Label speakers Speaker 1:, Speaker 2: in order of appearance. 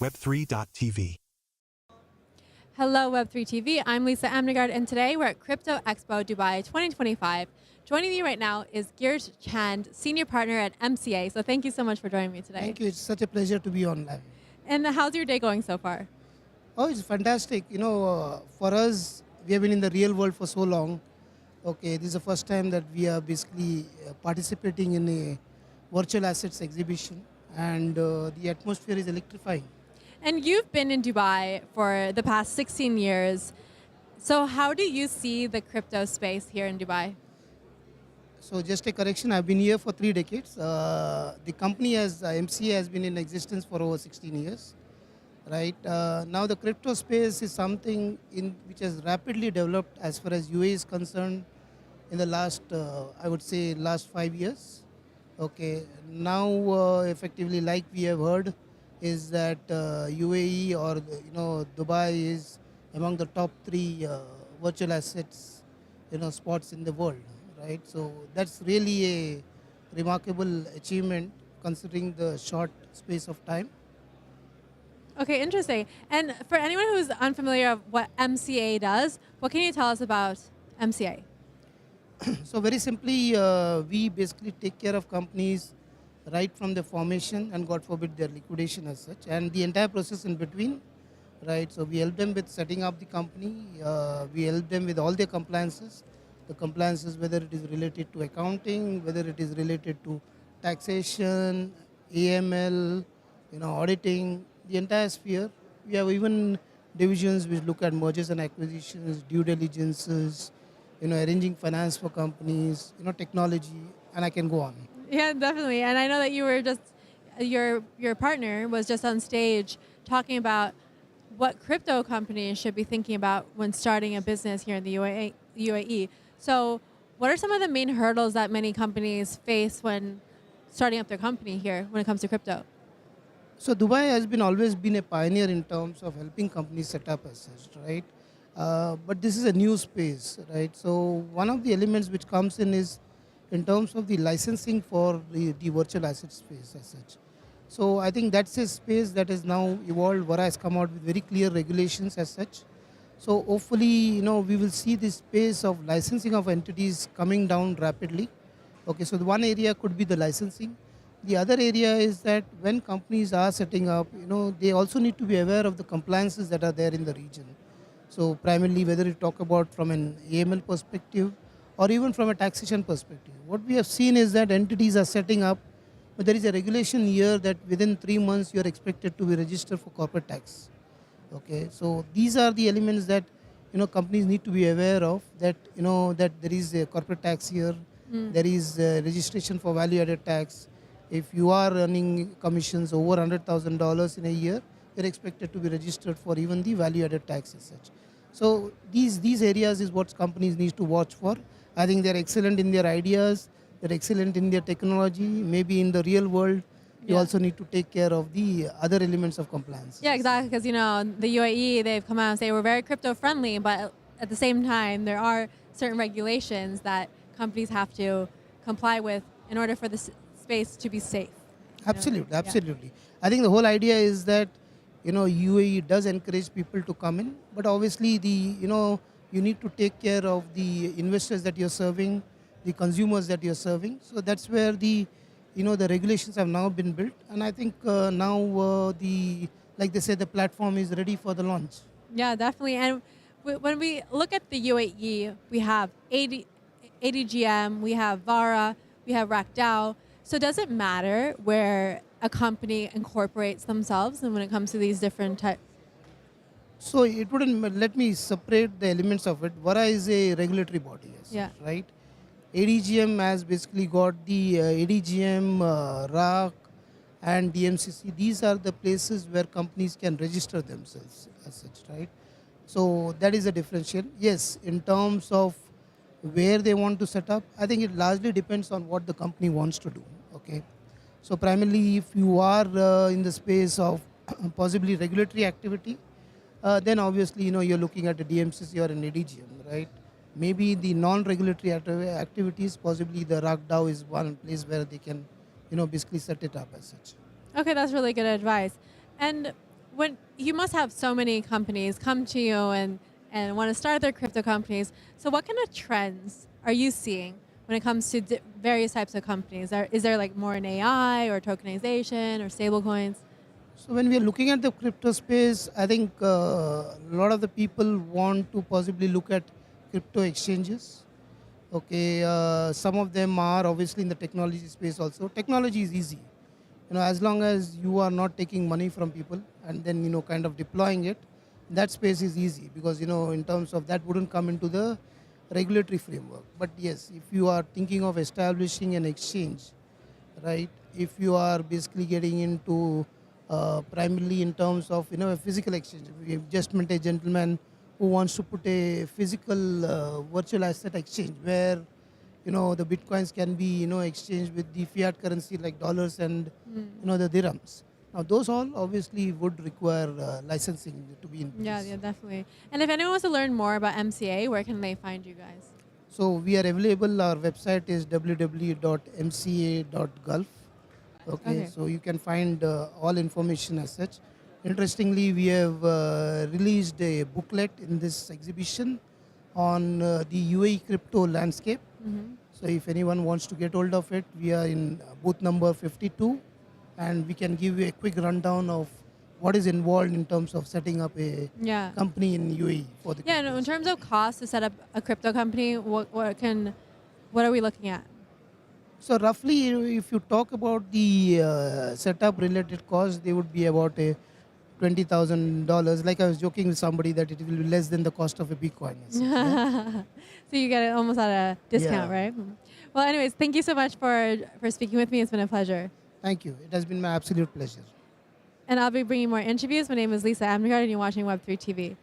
Speaker 1: Web3.tv.
Speaker 2: Hello, Web3 TV. I'm Lisa Amnegard, and today we're at Crypto Expo Dubai 2025. Joining me right now is Girish Chand, Senior Partner at MCA. So thank you so much for joining me today.
Speaker 3: Thank you. It's such a pleasure to be on live.
Speaker 2: And how's your day going so far?
Speaker 3: Oh, it's fantastic. For us, we have been in the real world for so long. Okay, this is the first time that we are basically participating in a virtual assets exhibition, and the atmosphere is electrifying.
Speaker 2: And you've been in Dubai for the past 16 years. So how do you see the crypto space here in Dubai?
Speaker 3: So just a correction, I've been here for 3 decades. The company MCA has been in existence for over 16 years. Right now, the crypto space is something which has rapidly developed as far as UAE is concerned in the last, I would say, last 5 years. Okay, now effectively, like we have heard, is that UAE or Dubai is among the top 3 virtual assets spots in the world, right? So that's really a remarkable achievement considering the short space of time.
Speaker 2: Okay, interesting. And for anyone who's unfamiliar of what MCA does, what can you tell us about MCA?
Speaker 3: So very simply, we basically take care of companies right from the formation and God forbid their liquidation as such, and the entire process in between, right? So we help them with setting up the company, we help them with all their compliances, whether it is related to accounting, whether it is related to taxation, AML, auditing, the entire sphere. We have even divisions which look at mergers and acquisitions, due diligences, arranging finance for companies, technology, and I can go on.
Speaker 2: Yeah, definitely. And I know that you were just, your partner was just on stage talking about what crypto companies should be thinking about when starting a business here in the UAE. So what are some of the main hurdles that many companies face when starting up their company here when it comes to crypto?
Speaker 3: So Dubai has always been a pioneer in terms of helping companies set up as such, right? But this is a new space, right? So one of the elements which comes in is in terms of the licensing for the virtual asset space as such. So I think that's a space that is now evolved. Vara has come out with very clear regulations as such. So hopefully, we will see this space of licensing of entities coming down rapidly. Okay, so the one area could be the licensing. The other area is that when companies are setting up, they also need to be aware of the compliances that are there in the region. So primarily, whether you talk about from an AML perspective or even from a taxation perspective. What we have seen is that entities are setting up, but there is a regulation here that within 3 months you are expected to be registered for corporate tax. Okay, so these are the elements that companies need to be aware of, that that there is a corporate tax here, there is registration for value-added tax. If you are earning commissions over $100,000 in a year, you're expected to be registered for even the value-added tax as such. So these areas is what companies need to watch for. I think they're excellent in their ideas, they're excellent in their technology. Maybe in the real world, you also need to take care of the other elements of compliance.
Speaker 2: Yeah, exactly, because the UAE, they've come out and say we're very crypto friendly, but at the same time, there are certain regulations that companies have to comply with in order for the space to be safe.
Speaker 3: Absolutely, absolutely. Yeah. I think the whole idea is that UAE does encourage people to come in, but obviously you need to take care of the investors that you're serving, the consumers that you're serving. So that's where the regulations have now been built, and I think now like they say, the platform is ready for the launch.
Speaker 2: Yeah, definitely. And when we look at the UAE, we have ADGM, we have VARA, we have RACDAO. So does it matter where a company incorporates themselves and when it comes to these different types?
Speaker 3: So it wouldn't, let me separate the elements of it. VARA is a regulatory body, right? ADGM has basically got the ADGM, RAC and DMCC. These are the places where companies can register themselves as such, right? So that is a differential. Yes, in terms of where they want to set up, I think it largely depends on what the company wants to do, okay? So primarily, if you are in the space of possibly regulatory activity, then obviously, you're looking at a DMCC or an ADGM, right? Maybe the non-regulatory activities, possibly the RACDAO is one place where they can, basically set it up as such.
Speaker 2: Okay, that's really good advice. And when you must have so many companies come to you and want to start their crypto companies. So what kind of trends are you seeing when it comes to various types of companies? Is there like more in AI or tokenization or stablecoins?
Speaker 3: So when we are looking at the crypto space, I think a lot of the people want to possibly look at crypto exchanges. Okay, some of them are obviously in the technology space also. Technology is easy, as long as you are not taking money from people and then kind of deploying it. That space is easy because in terms of that wouldn't come into the regulatory framework. But yes, if you are thinking of establishing an exchange, right? If you are basically getting into primarily in terms of a physical exchange, we've just met a gentleman who wants to put a physical virtual asset exchange where the bitcoins can be exchanged with the fiat currency like dollars and the dirhams. Now those all obviously would require licensing to be in place.
Speaker 2: Yeah, definitely. And if anyone wants to learn more about MCA, where can they find you guys?
Speaker 3: So we are available. Our website is www.mca.gulf. Okay, so you can find all information as such. Interestingly, we have released a booklet in this exhibition on the UAE crypto landscape. So if anyone wants to get hold of it, we are in booth number 52, and we can give you a quick rundown of what is involved in terms of setting up a company in UAE for the
Speaker 2: no, in terms of cost to set up a crypto company, what are we looking at?
Speaker 3: So roughly, if you talk about the setup related cost, they would be about a $20,000. Like I was joking with somebody that it will be less than the cost of a Bitcoin. Yeah?
Speaker 2: So you get it almost at a discount, right? Well, anyways, thank you so much for speaking with me. It's been a pleasure.
Speaker 3: Thank you. It has been my absolute pleasure.
Speaker 2: And I'll be bringing more interviews. My name is Lisa Amnegard, and you're watching Web3 TV.